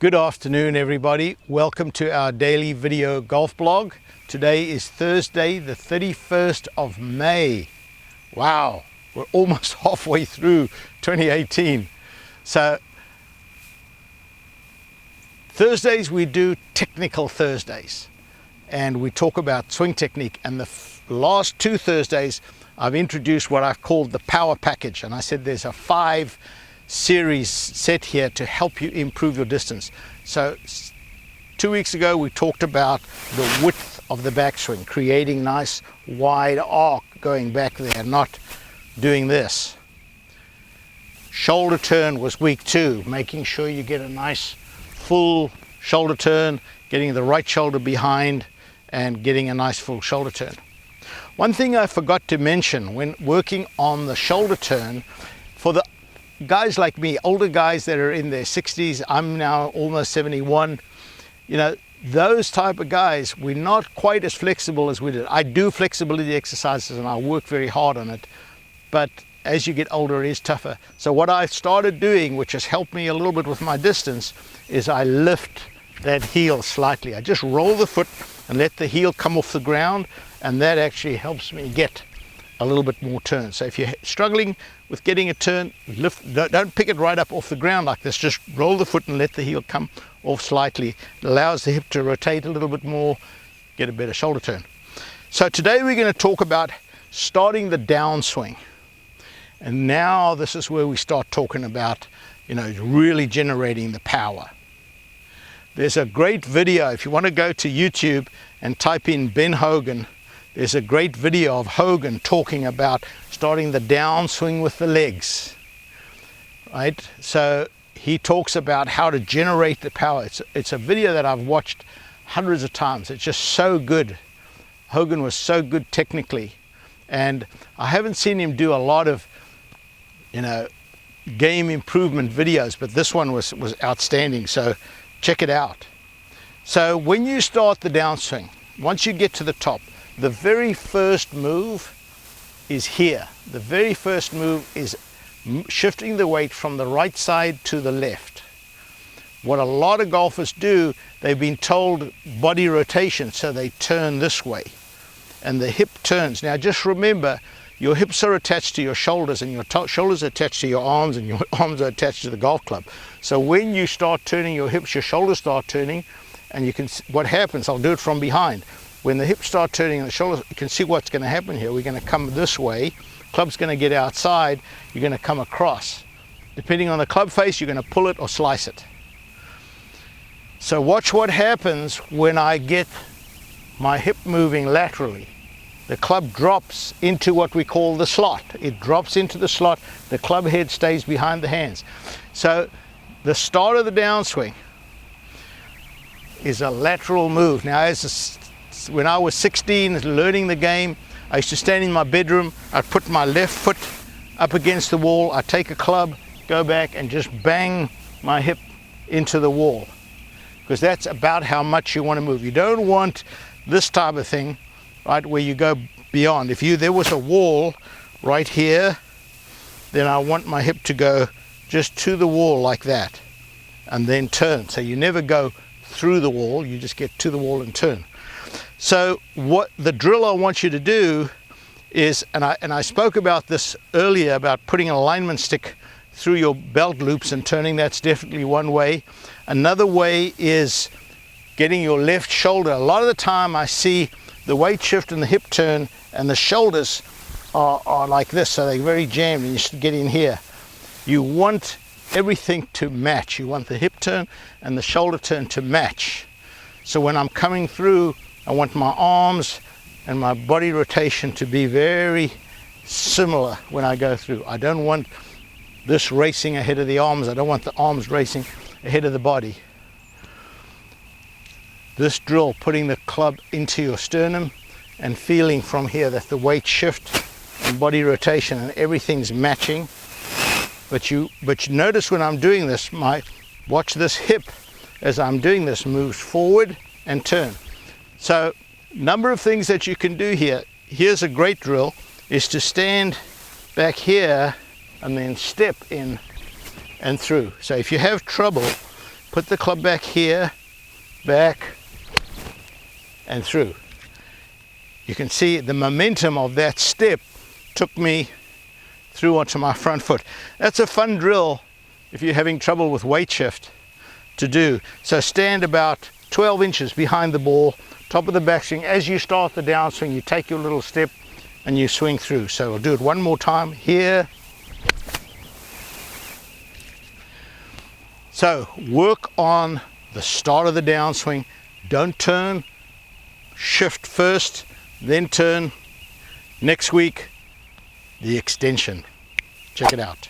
Good afternoon, everybody. Welcome to our daily video golf blog. Today is Thursday, the 31st of May. Wow, we're almost halfway through 2018. So Thursdays we do technical Thursdays and we talk about swing technique, and the last two Thursdays I've introduced what I've called the power package, and I said there's a 5 series set here to help you improve your distance. So 2 weeks ago we talked about the width of the backswing, creating nice wide arc going back there, not doing this. Shoulder turn was week 2, making sure you get a nice full shoulder turn, getting the right shoulder behind and getting a nice full shoulder turn. One thing I forgot to mention when working on the shoulder turn, for the guys like me, older guys that are in their 60s, I'm now almost 71, you know, those type of guys, we're not quite as flexible as we did. I do flexibility exercises and I work very hard on it, but as you get older it is tougher. So what I started doing, which has helped me a little bit with my distance, is I lift that heel slightly. I just roll the foot and let the heel come off the ground, and that actually helps me get a little bit more turn. So if you're struggling with getting a turn, lift, don't pick it right up off the ground like this, just roll the foot and let the heel come off slightly. It allows the hip to rotate a little bit more, get a better shoulder turn. So today we're going to talk about starting the downswing, and now this is where we start talking about, you know, really generating the power. There's a great video, if you want to go to YouTube and type in Ben Hogan, there's a great video of Hogan talking about starting the downswing with the legs, right? So he talks about how to generate the power. It's a video that I've watched hundreds of times. It's just so good. Hogan was so good technically, and I haven't seen him do a lot of, you know, game improvement videos, but this one was outstanding, so check it out. So when you start the downswing, once you get to the top, the very first move is here. The very first move is shifting the weight from the right side to the left. What a lot of golfers do, they've been told body rotation, so they turn this way and the hip turns. Now just remember, your hips are attached to your shoulders, and your shoulders are attached to your arms, and your arms are attached to the golf club. So when you start turning your hips, your shoulders start turning, and you can, what happens, I'll do it from behind. When the hips start turning and the shoulders, you can see what's going to happen here. We're going to come this way, club's going to get outside, you're going to come across. Depending on the club face, you're going to pull it or slice it. So watch what happens when I get my hip moving laterally. The club drops into what we call the slot. It drops into the slot, the club head stays behind the hands. So the start of the downswing is a lateral move. Now, when I was 16 learning the game, I used to stand in my bedroom, I'd put my left foot up against the wall, I'd take a club, go back and just bang my hip into the wall, because that's about how much you want to move. You don't want this type of thing, right, where you go beyond. If there was a wall right here, then I want my hip to go just to the wall like that and then turn. So you never go through the wall, you just get to the wall and turn. So what the drill I want you to do is, and I spoke about this earlier, about putting an alignment stick through your belt loops and turning. That's definitely one way. Another way is getting your left shoulder. A lot of the time I see the weight shift and the hip turn, and the shoulders are like this, so they're very jammed, and you should get in here. You want everything to match. You want the hip turn and the shoulder turn to match. So when I'm coming through, I want my arms and my body rotation to be very similar when I go through. I don't want this racing ahead of the arms. I don't want the arms racing ahead of the body. This drill, putting the club into your sternum and feeling from here that the weight shift and body rotation and everything's matching. But you notice when I'm doing this, watch this hip as I'm doing this moves forward and turn. So number of things that you can do here. Here's a great drill, is to stand back here and then step in and through. So if you have trouble put the club back here, back, and through. You can see the momentum of that step took me through onto my front foot. That's a fun drill if you're having trouble with weight shift to do. So stand about 12 inches behind the ball, top of the backswing. As you start the downswing, you take your little step and you swing through. So we'll do it one more time here. So work on the start of the downswing. Don't turn, shift first, then turn. Next week, the extension. Check it out.